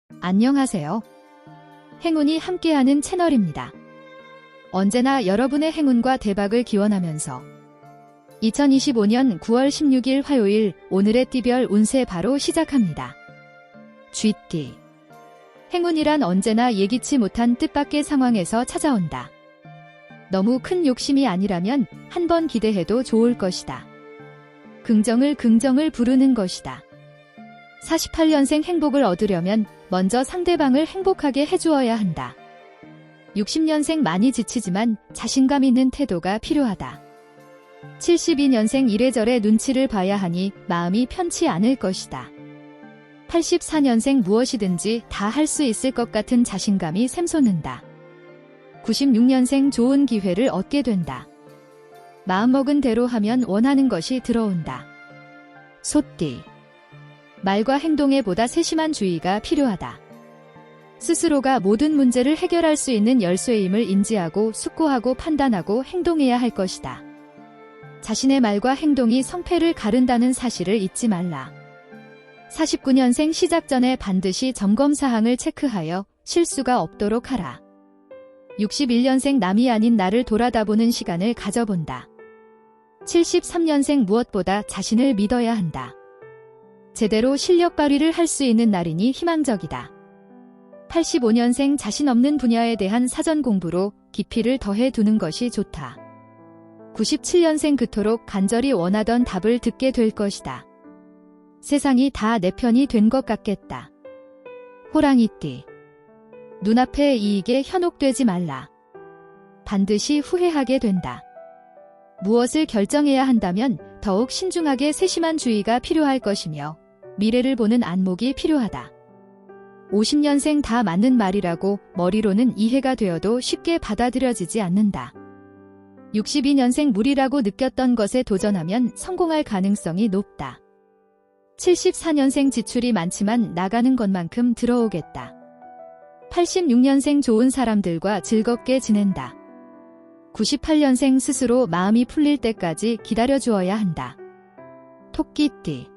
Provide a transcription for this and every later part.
안녕하세요. 행운이 함께하는 채널입니다. 언제나 여러분의 행운과 대박을 기원하면서 2025년 9월 16일 화요일 오늘의 띠별 운세 바로 시작합니다. 쥐띠. 행운이란 언제나 예기치 못한 뜻밖의 상황에서 찾아온다. 너무 큰 욕심이 아니라면 한번 기대해도 좋을 것이다. 긍정을 부르는 것이다. 48년생 행복을 얻으려면 먼저 상대방을 행복하게 해주어야 한다. 60년생 많이 지치지만 자신감 있는 태도가 필요하다. 72년생 이래저래 눈치를 봐야 하니 마음이 편치 않을 것이다. 84년생 무엇이든지 다 할 수 있을 것 같은 자신감이 샘솟는다. 96년생 좋은 기회를 얻게 된다. 마음먹은 대로 하면 원하는 것이 들어온다. 소띠. 말과 행동에 보다 세심한 주의가 필요하다. 스스로가 모든 문제를 해결할 수 있는 열쇠임을 인지하고 숙고하고 판단하고 행동해야 할 것이다. 자신의 말과 행동이 성패를 가른다는 사실을 잊지 말라. 49년생 시작 전에 반드시 점검사항을 체크하여 실수가 없도록 하라. 61년생 남이 아닌 나를 돌아다보는 시간을 가져본다. 73년생 무엇보다 자신을 믿어야 한다. 제대로 실력 발휘를 할 수 있는 날이니 희망적이다. 85년생 자신 없는 분야에 대한 사전 공부로 깊이를 더해 두는 것이 좋다. 97년생 그토록 간절히 원하던 답을 듣게 될 것이다. 세상이 다 내 편이 된 것 같겠다. 호랑이띠. 눈앞의 이익에 현혹되지 말라. 반드시 후회하게 된다. 무엇을 결정해야 한다면 더욱 신중하게 세심한 주의가 필요할 것이며 미래를 보는 안목이 필요하다. 50년생 다 맞는 말이라고 머리로는 이해가 되어도 쉽게 받아들여지지 않는다. 62년생 무리라고 느꼈던 것에 도전하면 성공할 가능성이 높다. 74년생 지출이 많지만 나가는 것만큼 들어오겠다. 86년생 좋은 사람들과 즐겁게 지낸다. 98년생 스스로 마음이 풀릴 때까지 기다려주어야 한다. 토끼띠.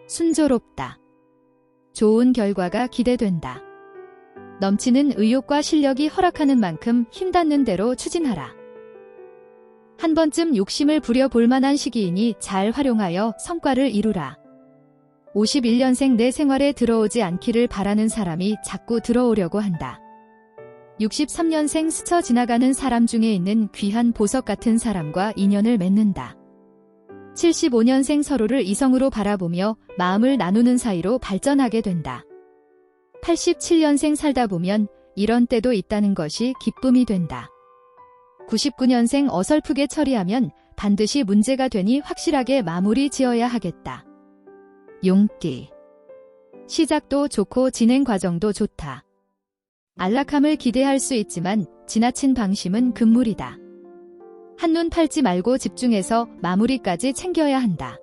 순조롭다. 좋은 결과가 기대된다. 넘치는 의욕과 실력이 허락하는 만큼 힘닿는 대로 추진하라. 한 번쯤 욕심을 부려볼 만한 시기이니 잘 활용하여 성과를 이루라. 51년생 내 생활에 들어오지 않기를 바라는 사람이 자꾸 들어오려고 한다. 63년생 스쳐 지나가는 사람 중에 있는 귀한 보석 같은 사람과 인연을 맺는다. 75년생 서로를 이성으로 바라보며 마음을 나누는 사이로 발전하게 된다. 87년생 살다 보면 이런 때도 있다는 것이 기쁨이 된다. 99년생 어설프게 처리하면 반드시 문제가 되니 확실하게 마무리 지어야 하겠다. 용띠. 시작도 좋고 진행 과정도 좋다. 안락함을 기대할 수 있지만 지나친 방심은 금물이다. 한눈 팔지 말고 집중해서 마무리까지 챙겨야 한다.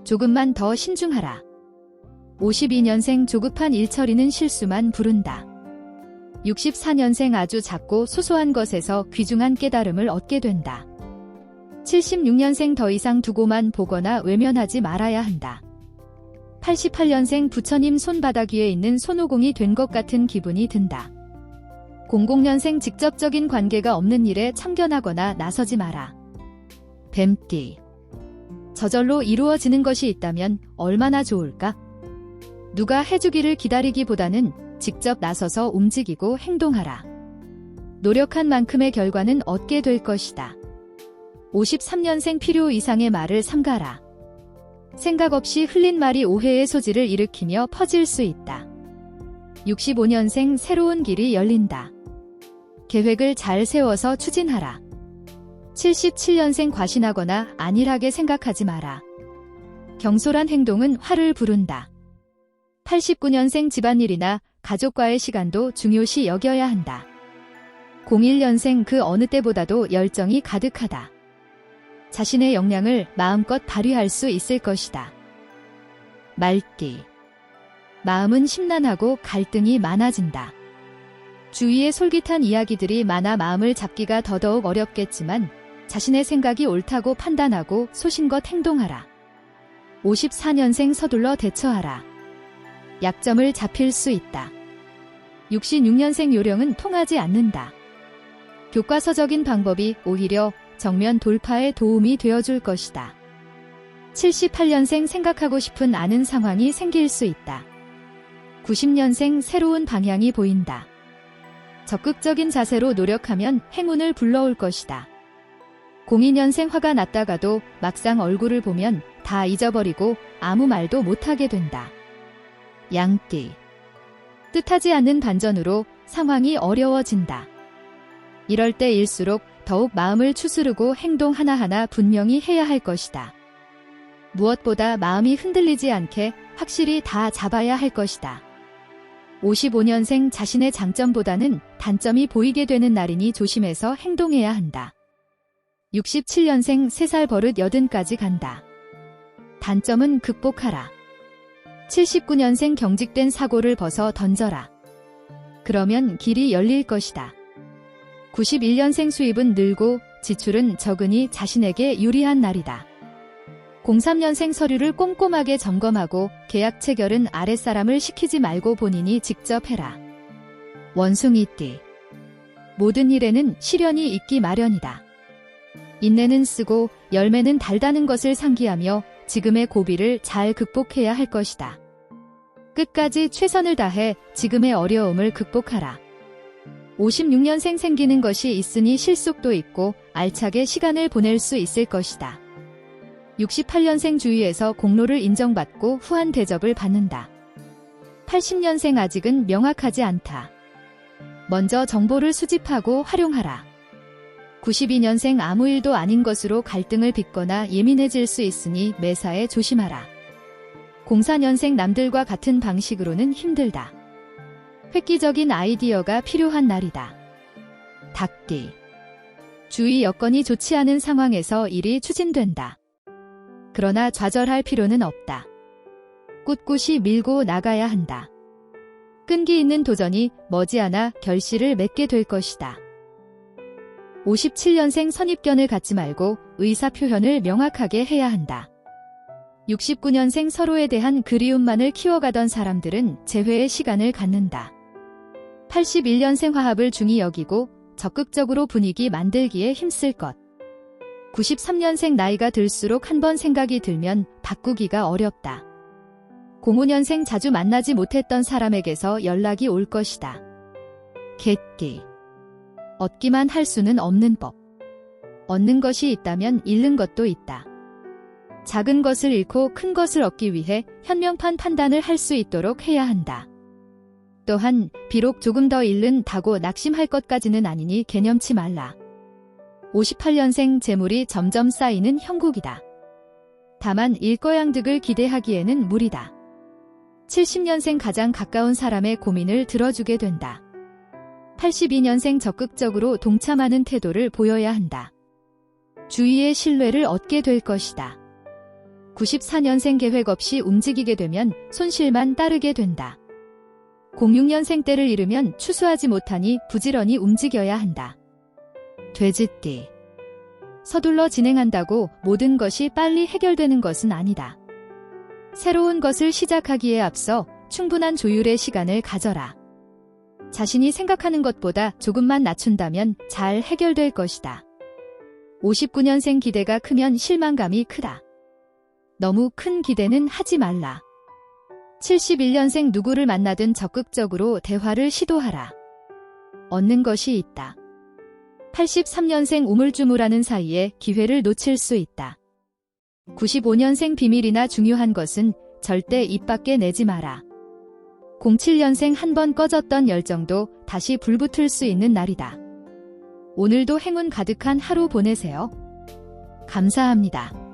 조금만 더 신중하라. 52년생 조급한 일 처리는 실수만 부른다. 64년생 아주 작고 소소한 것에서 귀중한 깨달음을 얻게 된다. 76년생 더 이상 두고만 보거나 외면하지 말아야 한다. 88년생 부처님 손바닥 위에 있는 손오공이 된 것 같은 기분이 든다. 00년생 직접적인 관계가 없는 일에 참견하거나 나서지 마라. 뱀띠. 저절로 이루어지는 것이 있다면 얼마나 좋을까? 누가 해주기를 기다리기보다는 직접 나서서 움직이고 행동하라. 노력한 만큼의 결과는 얻게 될 것이다. 53년생 필요 이상의 말을 삼가라. 생각 없이 흘린 말이 오해의 소지를 일으키며 퍼질 수 있다. 65년생 새로운 길이 열린다. 계획을 잘 세워서 추진하라. 77년생 과신하거나 안일하게 생각하지 마라. 경솔한 행동은 화를 부른다. 89년생 집안일이나 가족과의 시간도 중요시 여겨야 한다. 01년생 그 어느 때보다도 열정이 가득하다. 자신의 역량을 마음껏 발휘할 수 있을 것이다. 말띠. 마음은 심란하고 갈등이 많아진다. 주위에 솔깃한 이야기들이 많아 마음을 잡기가 더더욱 어렵겠지만 자신의 생각이 옳다고 판단하고 소신껏 행동하라. 54년생 서둘러 대처하라. 약점을 잡힐 수 있다. 66년생 요령은 통하지 않는다. 교과서적인 방법이 오히려 정면 돌파에 도움이 되어줄 것이다. 78년생 생각하고 싶은 아는 상황이 생길 수 있다. 90년생 새로운 방향이 보인다. 적극적인 자세로 노력하면 행운을 불러올 것이다. 02년생 화가 났다가도 막상 얼굴을 보면 다 잊어버리고 아무 말도 못하게 된다. 양띠. 뜻하지 않는 반전으로 상황이 어려워진다. 이럴 때일수록 더욱 마음을 추스르고 행동 하나하나 분명히 해야 할 것이다. 무엇보다 마음이 흔들리지 않게 확실히 다 잡아야 할 것이다. 55년생 자신의 장점보다는 단점이 보이게 되는 날이니 조심해서 행동해야 한다. 67년생 3살 버릇 80까지 간다. 단점은 극복하라. 79년생 경직된 사고를 벗어 던져라. 그러면 길이 열릴 것이다. 91년생 수입은 늘고 지출은 적으니 자신에게 유리한 날이다. 03년생 서류를 꼼꼼하게 점검하고 계약 체결은 아랫사람을 시키지 말고 본인이 직접 해라. 원숭이띠. 모든 일에는 시련이 있기 마련이다. 인내는 쓰고 열매는 달다는 것을 상기하며 지금의 고비를 잘 극복해야 할 것이다. 끝까지 최선을 다해 지금의 어려움을 극복하라. 56년생 생기는 것이 있으니 실속도 있고 알차게 시간을 보낼 수 있을 것이다. 68년생 주위에서 공로를 인정받고 후한 대접을 받는다. 80년생 아직은 명확하지 않다. 먼저 정보를 수집하고 활용하라. 92년생 아무 일도 아닌 것으로 갈등을 빚거나 예민해질 수 있으니 매사에 조심하라. 04년생 남들과 같은 방식으로는 힘들다. 획기적인 아이디어가 필요한 날이다. 닭띠. 주위 여건이 좋지 않은 상황에서 일이 추진된다. 그러나 좌절할 필요는 없다. 꿋꿋이 밀고 나가야 한다. 끈기 있는 도전이 머지않아 결실을 맺게 될 것이다. 57년생 선입견을 갖지 말고 의사 표현을 명확하게 해야 한다. 69년생 서로에 대한 그리움만을 키워가던 사람들은 재회의 시간을 갖는다. 81년생 화합을 중히 여기고 적극적으로 분위기 만들기에 힘쓸 것. 93년생 나이가 들수록 한 번 생각이 들면 바꾸기가 어렵다. 05년생 자주 만나지 못했던 사람에게서 연락이 올 것이다. 개띠. 얻기만 할 수는 없는 법. 얻는 것이 있다면 잃는 것도 있다. 작은 것을 잃고 큰 것을 얻기 위해 현명한 판단을 할 수 있도록 해야 한다. 또한 비록 조금 더 잃는다고 낙심할 것까지는 아니니 개념치 말라. 58년생 재물이 점점 쌓이는 형국이다. 다만 일거양득을 기대하기에는 무리다. 70년생 가장 가까운 사람의 고민을 들어주게 된다. 82년생 적극적으로 동참하는 태도를 보여야 한다. 주위의 신뢰를 얻게 될 것이다. 94년생 계획 없이 움직이게 되면 손실만 따르게 된다. 06년생 때를 잃으면 추수하지 못하니 부지런히 움직여야 한다. 돼지띠. 서둘러 진행한다고 모든 것이 빨리 해결되는 것은 아니다. 새로운 것을 시작하기에 앞서 충분한 조율의 시간을 가져라. 자신이 생각하는 것보다 조금만 낮춘다면 잘 해결될 것이다. 59년생 기대가 크면 실망감이 크다. 너무 큰 기대는 하지 말라. 71년생 누구를 만나든 적극적으로 대화를 시도하라. 얻는 것이 있다. 83년생 우물쭈물하는 사이에 기회를 놓칠 수 있다. 95년생 비밀이나 중요한 것은 절대 입 밖에 내지 마라. 07년생 한 번 꺼졌던 열정도 다시 불붙을 수 있는 날이다. 오늘도 행운 가득한 하루 보내세요. 감사합니다.